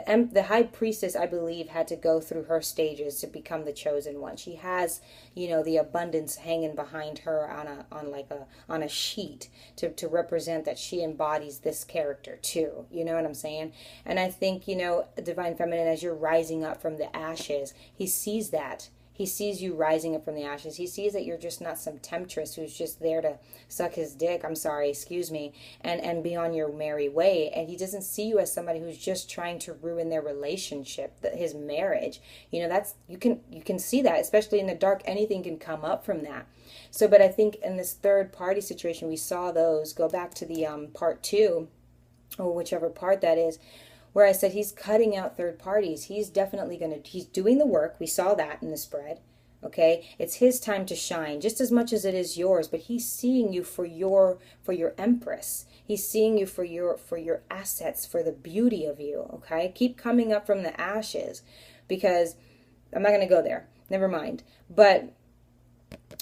the high priestess, I believe, had to go through her stages to become the chosen one. She has, you know, the abundance hanging behind her on a sheet to represent that she embodies this character too. You know what I'm saying? And I think, you know, divine feminine, as you're rising up from the ashes, he sees that. He sees you rising up from the ashes. He sees that you're just not some temptress who's just there to suck his dick, I'm sorry, excuse me, and be on your merry way. And he doesn't see you as somebody who's just trying to ruin their relationship, his marriage. You know, that's, you can see that, especially in the dark. Anything can come up from that. So, but I think in this third party situation, we saw those. Go back to the part 2, or whichever part that is, where I said he's cutting out third parties. He's definitely he's doing the work. We saw that in the spread. Okay, it's his time to shine just as much as it is yours, but he's seeing you for your empress. He's seeing you for your assets, for the beauty of you. Okay, keep coming up from the ashes, because I'm not going to go there. Never mind. But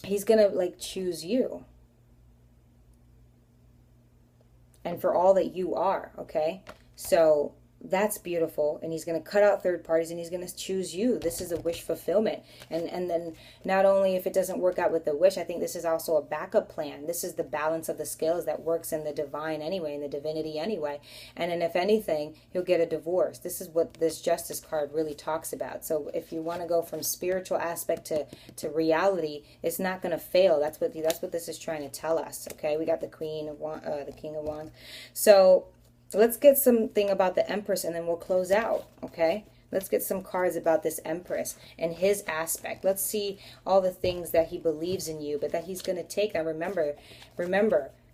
he's going to like choose you. And for all that you are, okay? So that's beautiful. And he's going to cut out third parties, and he's going to choose you. This is a wish fulfillment. And then not only if it doesn't work out with the wish, I think this is also a backup plan. This is the balance of the scales that works in the divine anyway, in the divinity anyway. And then if anything, he'll get a divorce. This is what this justice card really talks about. So if you want to go from spiritual aspect to reality, it's not going to fail. That's what this is trying to tell us. Okay, we got the Queen of the King of Wands. So let's get something about the Empress, and then we'll close out, okay? Let's get some cards about this Empress and his aspect. Let's see all the things that he believes in you, but that he's going to take. Now, remember,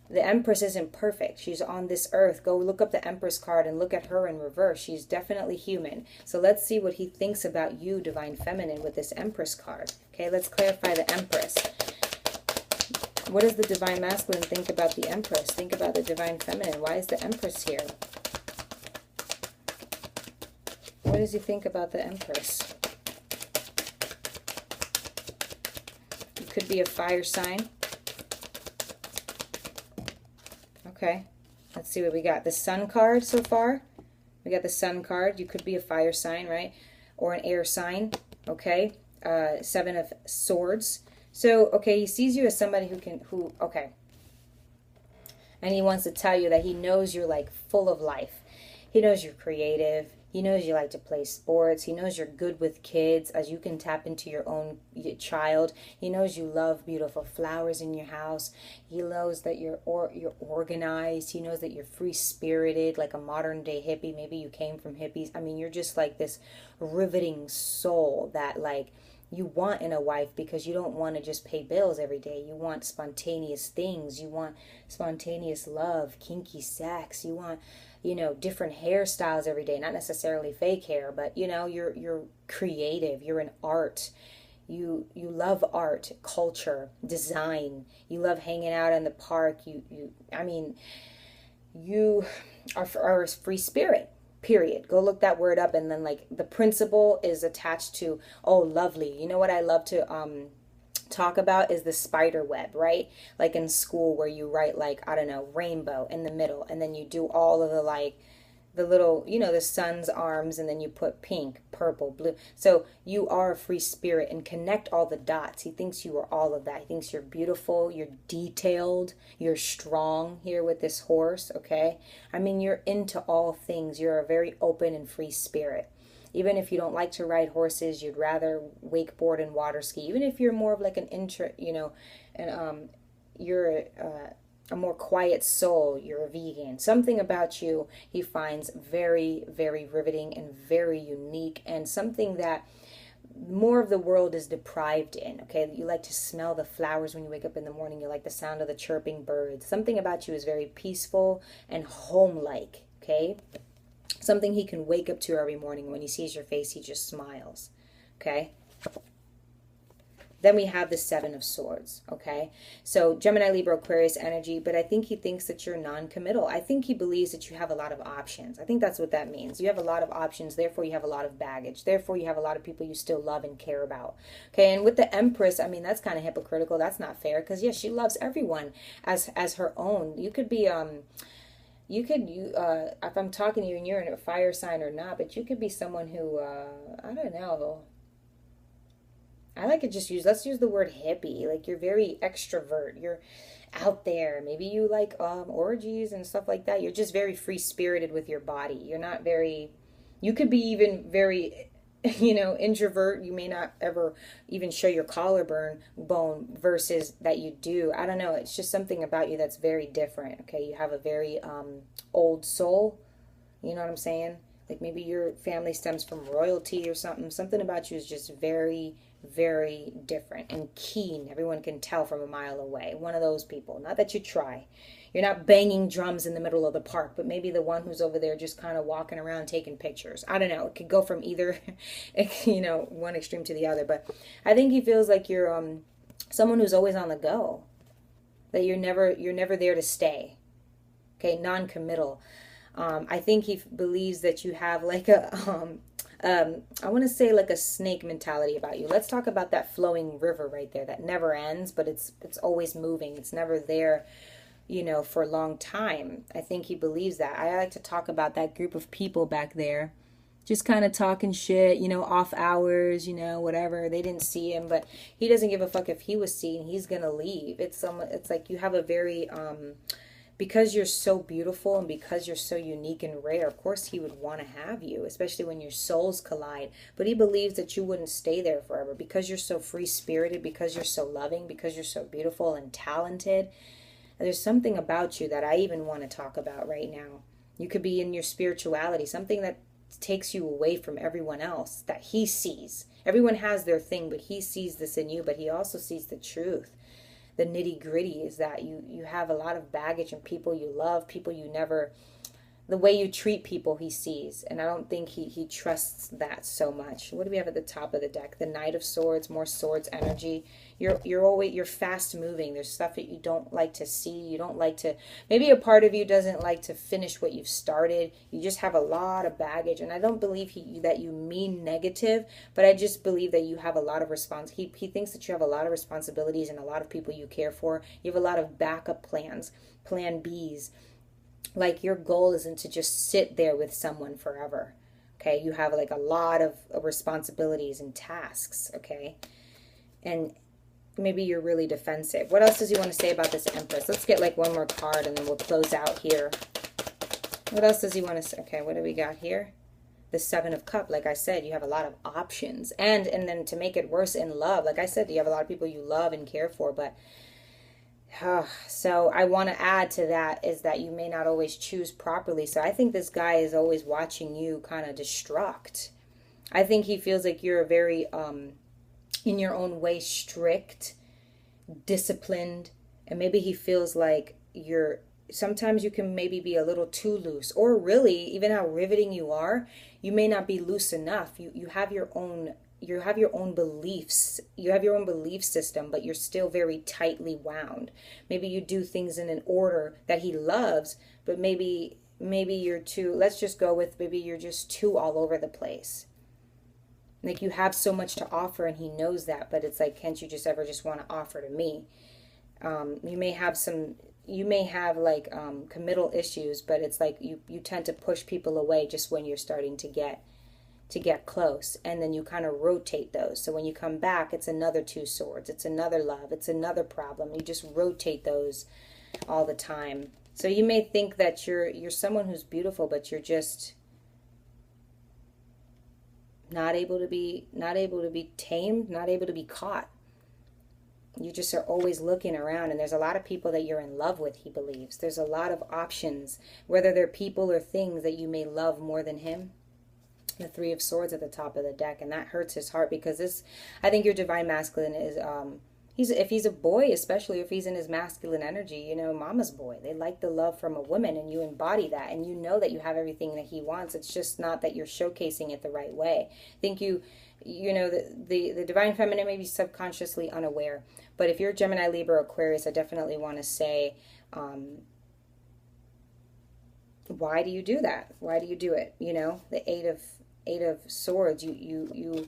the Empress isn't perfect. She's on this earth. Go look up the Empress card and look at her in reverse. She's definitely human. So let's see what he thinks about you, Divine Feminine, with this Empress card. Okay, let's clarify the Empress. What does the Divine Masculine think about the Empress? Think about the Divine Feminine. Why is the Empress here? What does he think about the Empress? It could be a fire sign. Okay. Let's see what we got. The Sun card so far. We got the Sun card. You could be a fire sign, right? Or an air sign. Okay. 7 of Swords. So, okay, he sees you as somebody okay. And he wants to tell you that he knows you're like full of life. He knows you're creative. He knows you like to play sports. He knows you're good with kids, as you can tap into your own child. He knows you love beautiful flowers in your house. He knows that you're organized. He knows that you're free-spirited, like a modern-day hippie. Maybe you came from hippies. I mean, you're just like this riveting soul that like you want in a wife, because you don't want to just pay bills every day. You want spontaneous things. You want spontaneous love, kinky sex. You want, you know, different hairstyles every day. Not necessarily fake hair, but, you know, you're creative. You're in art. You love art, culture, design. You love hanging out in the park. You are a free spirit. Period. Go look that word up, and then like the principle is attached to, oh, lovely. You know what I love to talk about is the spider web, right? Like in school where you write like, I don't know, rainbow in the middle, and then you do all of the like the little, you know, the sun's arms, and then you put pink, purple, blue. So you are a free spirit, and connect all the dots. He thinks you are all of that. He thinks you're beautiful, you're detailed, you're strong here with this horse, okay? I mean, you're into all things. You're a very open and free spirit. Even if you don't like to ride horses, you'd rather wakeboard and water ski. Even if you're more of like you're a more quiet soul, you're a vegan. Something about you he finds very, very riveting and very unique, and something that more of the world is deprived in, okay? You like to smell the flowers when you wake up in the morning. You like the sound of the chirping birds. Something about you is very peaceful and home-like, okay? Something he can wake up to every morning. When he sees your face, he just smiles, okay? Then we have the 7 of Swords, okay? So Gemini, Libra, Aquarius energy, but I think he thinks that you're non-committal. I think he believes that you have a lot of options. I think that's what that means. You have a lot of options, therefore you have a lot of baggage. Therefore you have a lot of people you still love and care about, okay? And with the Empress, I mean, that's kind of hypocritical. That's not fair, because, yes, she loves everyone as her own. You could be, if I'm talking to you and you're in a fire sign or not, but you could be someone who, I don't know. I like to just let's use the word hippie. Like you're very extrovert. You're out there. Maybe you like orgies and stuff like that. You're just very free spirited with your body. You're not very, you could be even very, introvert. You may not ever even show your collarbone bone versus that you do. I don't know. It's just something about you that's very different. Okay. You have a very old soul. You know what I'm saying? Like maybe your family stems from royalty or something. Something about you is just very, very different and keen. Everyone can tell from a mile away. One of those people. Not that you try. You're not banging drums in the middle of the park, but maybe the one who's over there just kind of walking around taking pictures. I don't know. It could go from either, one extreme to the other. But I think he feels like you're someone who's always on the go. That you're never there to stay. Okay, non-committal. I think he believes that you have like I want to say like a snake mentality about you. Let's talk about that flowing river right there that never ends, but it's always moving. It's never there, for a long time. I think he believes that. I like to talk about that group of people back there, just kind of talking shit, off hours, whatever. They didn't see him, but he doesn't give a fuck if he was seen. He's gonna leave. It's like you have a very because you're so beautiful and because you're so unique and rare, of course he would want to have you, especially when your souls collide. But he believes that you wouldn't stay there forever because you're so free-spirited, because you're so loving, because you're so beautiful and talented. And there's something about you that I even want to talk about right now. You could be in your spirituality, something that takes you away from everyone else that he sees. Everyone has their thing, but he sees this in you, but he also sees the truth. The nitty gritty is that you have a lot of baggage and people you love, people you never, the way you treat people he sees. And I don't think he trusts that so much. What do we have at the top of the deck? The Knight of Swords, more swords energy. You're fast moving. There's stuff that you don't like to see. You don't like to, maybe a part of you doesn't like to finish what you've started. You just have a lot of baggage. And I don't believe that you mean negative, but I just believe that you have a lot of he thinks that you have a lot of responsibilities and a lot of people you care for. You have a lot of backup plans, plan Bs. Like your goal isn't to just sit there with someone forever. Okay, you have like a lot of responsibilities and tasks. Okay, and maybe you're really defensive. What else does he want to say about this Empress? Let's get like one more card and then we'll close out here. What else does he want to say? Okay, what do we got here? The Seven of Cups. Like I said, you have a lot of options. And then to make it worse, in love, like I said, you have a lot of people you love and care for, but so I want to add to that is that you may not always choose properly. So I think this guy is always watching you kind of destruct. I think he feels like you're a very, in your own way, strict, disciplined. And maybe he feels like sometimes you can maybe be a little too loose. Or really, even how riveting you are, you may not be loose enough. You have your own beliefs, you have your own belief system, but you're still very tightly wound. Maybe you do things in an order that he loves, but maybe you're too, let's just go with maybe you're just too all over the place. Like you have so much to offer and he knows that, but it's like, can't you just ever just want to offer to me? You may have like committal issues, but it's like you tend to push people away just when you're starting to get close, and then you kind of rotate those. So when you come back, it's another two swords, it's another love, it's another problem. You just rotate those all the time. So you may think that you're someone who's beautiful, but you're just not able to be tamed, not able to be caught. You just are always looking around, and there's a lot of people that you're in love with, he believes. There's a lot of options, whether they're people or things that you may love more than him. The Three of Swords at the top of the deck, and that hurts his heart because I think your divine masculine is if he's a boy, especially if he's in his masculine energy, mama's boy. They like the love from a woman, and you embody that, and you know that you have everything that he wants. It's just not that you're showcasing it the right way. I think the divine feminine may be subconsciously unaware, but if you're Gemini, Libra, Aquarius, I definitely want to say, why do you do that? Why do you do it? The Eight of Swords, you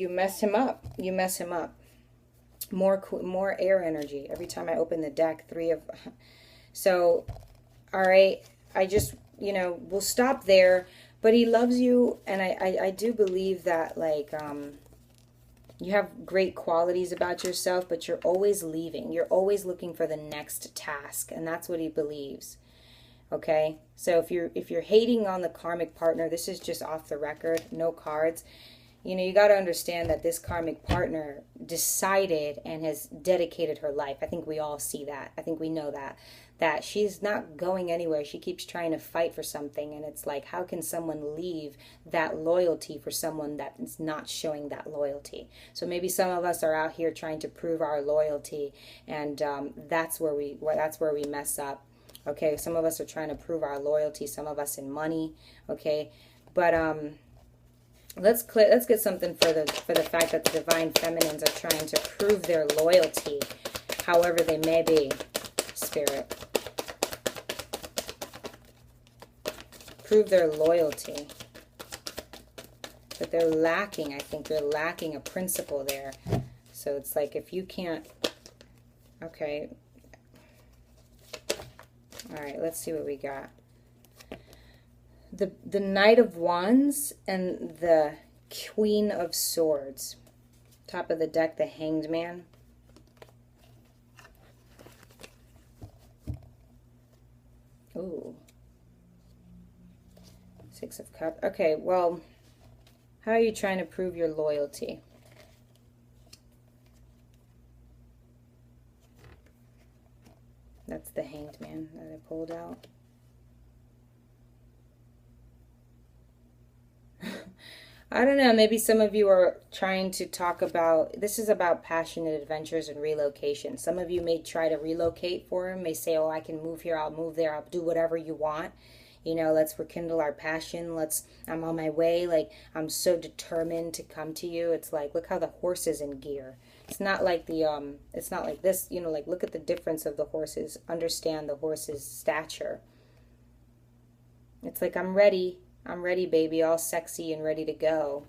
mess him up. You mess him up. More air energy. Every time I open the deck, So, all right, I just, we'll stop there. But he loves you, and I do believe that, like, you have great qualities about yourself, but you're always leaving. You're always looking for the next task, and that's what he believes. Okay? So if you're hating on the karmic partner, this is just off the record, no cards. You got to understand that this karmic partner decided and has dedicated her life. I think we all see that. I think we know that she's not going anywhere. She keeps trying to fight for something, and it's like, how can someone leave that loyalty for someone that is not showing that loyalty? So maybe some of us are out here trying to prove our loyalty, and that's where we mess up. Okay, some of us are trying to prove our loyalty. Some of us in money. Okay, but let's get something for the fact that the divine feminines are trying to prove their loyalty, however they may be. Spirit, prove their loyalty, but they're lacking. I think they're lacking a principle there. So it's like, if you can't, okay, all right, let's see what we got. The Knight of Wands and the Queen of Swords. Top of the deck, the Hanged Man. Ooh. Six of Cups. Okay, well, how are you trying to prove your loyalty? That's the Hanged Man that I pulled out. I don't know, maybe some of you are trying to talk about, this is about passionate adventures and relocation. Some of you may try to relocate for him, may say, oh, I can move here, I'll move there, I'll do whatever you want. Let's rekindle our passion. I'm on my way. Like, I'm so determined to come to you. It's like, look how the horse is in gear. It's not like it's not like this, like, look at the difference of the horses. Understand the horse's stature. It's like, I'm ready, baby, all sexy and ready to go.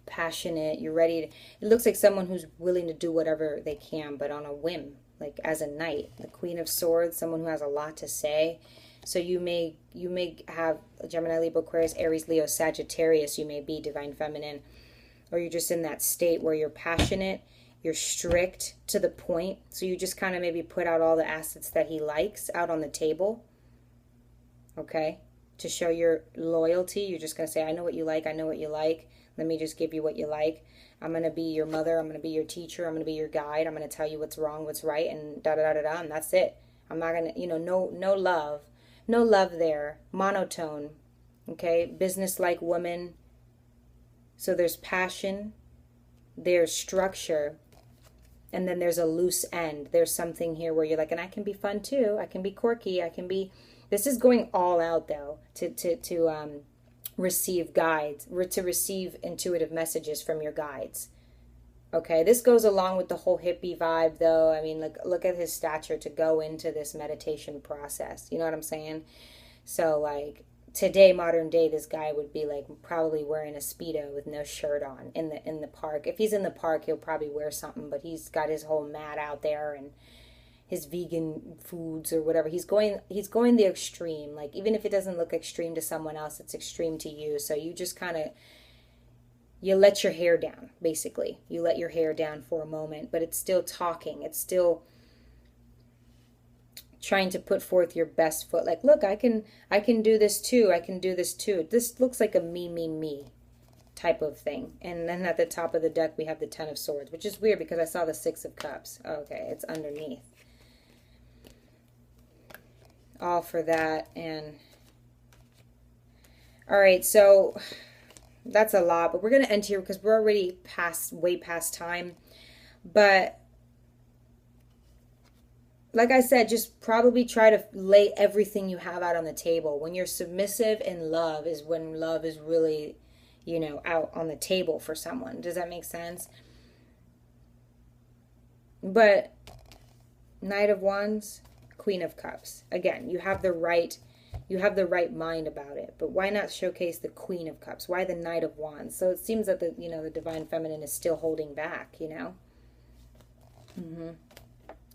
Passionate, you're ready to, it looks like someone who's willing to do whatever they can, but on a whim, like as a knight. The Queen of Swords, someone who has a lot to say. So you may have Gemini, Libra, Aquarius, Aries, Leo, Sagittarius. You may be divine feminine, or you're just in that state where you're passionate, you're strict to the point. So you just kind of maybe put out all the assets that he likes out on the table. Okay, to show your loyalty, you're just going to say, I know what you like, I know what you like. Let me just give you what you like. I'm going to be your mother, I'm going to be your teacher, I'm going to be your guide, I'm going to tell you what's wrong, what's right, and da-da-da-da-da, and that's it. I'm not going to, no love. No love there. Monotone. Okay? Business-like woman. So there's passion. There's structure. And then there's a loose end. There's something here where you're like, and I can be fun too. I can be quirky. I can be... This is going all out, though, to receive guides, to receive intuitive messages from your guides. Okay, this goes along with the whole hippie vibe, though. I mean, look at his stature to go into this meditation process. You know what I'm saying? So, like, today, modern day, this guy would be, like, probably wearing a Speedo with no shirt on in the park. If he's in the park, he'll probably wear something, but he's got his whole mat out there and his vegan foods or whatever. He's going the extreme. Like, even if it doesn't look extreme to someone else, it's extreme to you. So you just kind of... You let your hair down, basically. You let your hair down for a moment, but it's still talking. It's still trying to put forth your best foot. Like, look, I can do this too. I can do this too. This looks like a me type of thing. And then at the top of the deck, we have the Ten of Swords, which is weird because I saw the Six of Cups. Okay, it's underneath. All for that. And all right, so... That's a lot, but we're going to end here because we're already way past time. But like I said, just probably try to lay everything you have out on the table. When you're submissive in love is when love is really, out on the table for someone. Does that make sense? But Knight of Wands, Queen of Cups. Again, you have the right mind about it, but why not showcase the Queen of Cups? Why the Knight of Wands? So it seems that the divine feminine is still holding back,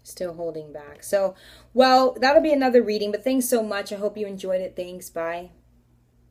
Still holding back. So, well, that'll be another reading, but thanks so much. I hope you enjoyed it. Thanks. Bye.